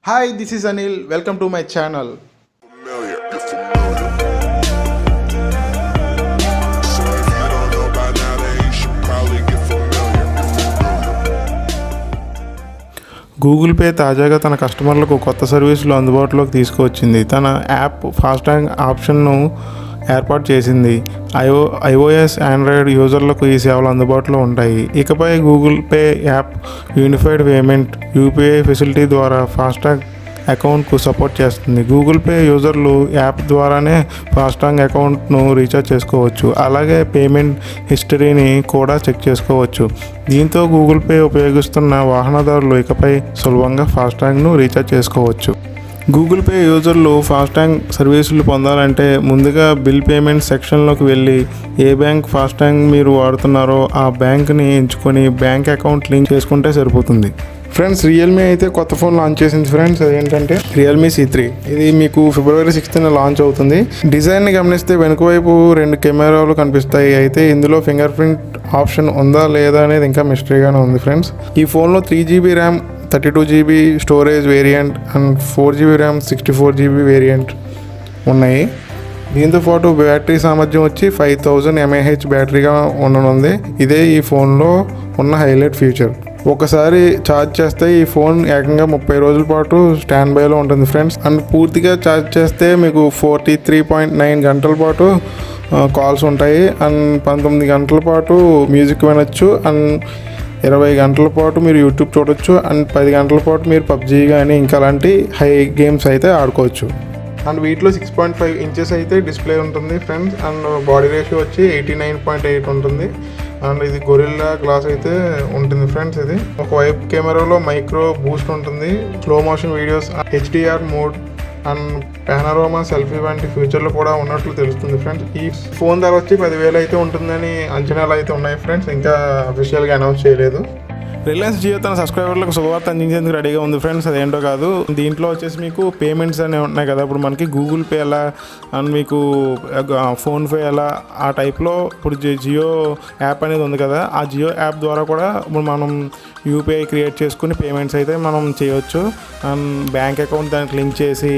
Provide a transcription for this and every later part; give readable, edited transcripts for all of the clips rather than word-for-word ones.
Hi, this is Anil. Welcome to my channel. Google pay తాజాగా తన కస్టమర్లకు కొత్త సర్వీసులు అందుబాటులోకి తీసుకువచ్చింది. తన యాప్ ఫాస్టాగ్ ఆప్షన్ను ఏర్పాటు చేసింది. ఐఓఎస్, ఆండ్రాయిడ్ యూజర్లకు ఈ సేవలు అందుబాటులో ఉంటాయి. ఇకపై Google pay app unified payment UPI facility ద్వారా ఫాస్టాగ్ అకౌంట్కు సపోర్ట్ చేస్తుంది. గూగుల్ పే యూజర్లు యాప్ ద్వారానే ఫాస్టాగ్ అకౌంట్ను రీఛార్జ్ చేసుకోవచ్చు. అలాగే పేమెంట్ హిస్టరీని కూడా చెక్ చేసుకోవచ్చు. దీంతో గూగుల్ పే ఉపయోగిస్తున్న వాహనదారులు ఇకపై సులభంగా ఫాస్టాగ్ను రీఛార్జ్ చేసుకోవచ్చు. గూగుల్ పే యూజర్లు ఫాస్టాగ్ సర్వీసులు పొందాలంటే ముందుగా బిల్ పేమెంట్ సెక్షన్లోకి వెళ్ళి ఏ బ్యాంక్ ఫాస్టాగ్ మీరు వాడుతున్నారో ఆ బ్యాంక్ని ఎంచుకొని బ్యాంక్ అకౌంట్ లింక్ చేసుకుంటే సరిపోతుంది. ఫ్రెండ్స్, రియల్మీ అయితే కొత్త ఫోన్ లాంచ్ చేసింది ఫ్రెండ్స్. అదేంటంటే రియల్మీ C3. ఇది మీకు February 6th లాంచ్ అవుతుంది. డిజైన్ని గమనిస్తే వెనుక వైపు 2 కెమెరాలు కనిపిస్తాయి. అయితే ఇందులో ఫింగర్ ప్రింట్ ఆప్షన్ ఉందా లేదా అనేది ఇంకా మిస్టరీగానే ఉంది ఫ్రెండ్స్. ఈ ఫోన్లో 3GB RAM, 32GB storage variant and 4GB RAM, 64GB variant ఉన్నాయి. దీంతో పాటు బ్యాటరీ సామర్థ్యం వచ్చి 5000 mAh బ్యాటరీగా ఉండనుంది. ఇదే ఈ ఫోన్లో ఉన్న హైలైట్ ఫీచర్. ఒకసారి ఛార్జ్ చేస్తే ఈ ఫోన్ ఏకంగా 30 రోజుల పాటు స్టాండ్ బైలో ఉంటుంది ఫ్రెండ్స్. అండ్ పూర్తిగా ఛార్జ్ చేస్తే మీకు 43.9 గంటల పాటు కాల్స్ ఉంటాయి. అండ్ 19 గంటల పాటు మ్యూజిక్ వినొచ్చు. అండ్ 20 గంటల పాటు మీరు యూట్యూబ్ చూడొచ్చు. అండ్ 10 గంటల పాటు మీరు పబ్జీ కానీ ఇంకా అలాంటి హై గేమ్స్ అయితే ఆడుకోవచ్చు. అండ్ వీటిలో 6.5 ఇంచెస్ అయితే డిస్ప్లే ఉంటుంది ఫ్రెండ్స్. అండ్ బాడీ రేషియో వచ్చి 89.8 ఉంటుంది. అండ్ ఇది గొరిల్లా గ్లాస్ అయితే ఉంటుంది ఫ్రెండ్స్. ఇది ఒకవైపు కెమెరాలో మైక్రో బూస్ట్ ఉంటుంది, slow motion videos, HDR mode and పానోరామా selfie వంటి ఫ్యూచర్లు కూడా ఉన్నట్లు తెలుస్తుంది ఫ్రెండ్స్. ఈ ఫోన్ ధర వచ్చి 10,000 అయితే ఉంటుందని అంచనాలు అయితే ఉన్నాయి ఫ్రెండ్స్. ఇంకా అఫీషియల్గా అనౌన్స్ చేయలేదు. రిలయన్స్ జియో తన సబ్స్క్రైబర్లకు శుభవార్త అందించేందుకు రెడీగా ఉంది ఫ్రెండ్స్. అదేంటో కాదు, దీంట్లో వచ్చేసి మీకు పేమెంట్స్ అనేవి ఉన్నాయి కదా. ఇప్పుడు మనకి గూగుల్ పే ఎలా అండ్ మీకు ఫోన్పే ఎలా ఆ టైప్లో ఇప్పుడు జియో యాప్ అనేది ఉంది కదా. ఆ జియో యాప్ ద్వారా కూడా ఇప్పుడు మనం యూపీఐ క్రియేట్ చేసుకుని పేమెంట్స్ అయితే మనం చేయొచ్చు. అండ్ బ్యాంక్ అకౌంట్ దానికి లింక్ చేసి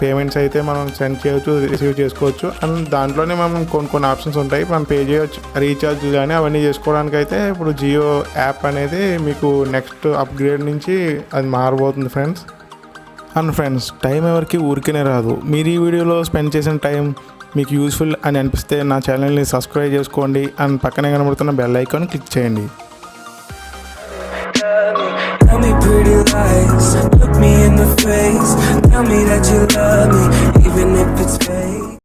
పేమెంట్స్ అయితే మనం సెండ్ చేయొచ్చు, రిసీవ్ చేసుకోవచ్చు. అండ్ దాంట్లోనే మనం కొన్ని ఆప్షన్స్ ఉంటాయి, మనం పే చేయొచ్చు, రీఛార్జ్ కానీ అవన్నీ చేసుకోవడానికి అయితే ఇప్పుడు జియో యాప్ అనేది మీకు నెక్స్ట్ అప్గ్రేడ్ నుంచి అది మారబోతుంది ఫ్రెండ్స్. అండ్ ఫ్రెండ్స్, టైం ఎవరికి ఊరికనే రాదు. మీరు ఈ వీడియోలో స్పెండ్ చేసిన టైం మీకు యూస్ఫుల్ అని అనిపిస్తే నా ఛానల్ని సబ్స్క్రైబ్ చేసుకోండి. అండ్ పక్కనే కనబడుతున్న బెల్ ఐకాన్ క్లిక్ చేయండి. Tell me pretty lies, look me in the face, tell me that you love me, even if it's fake.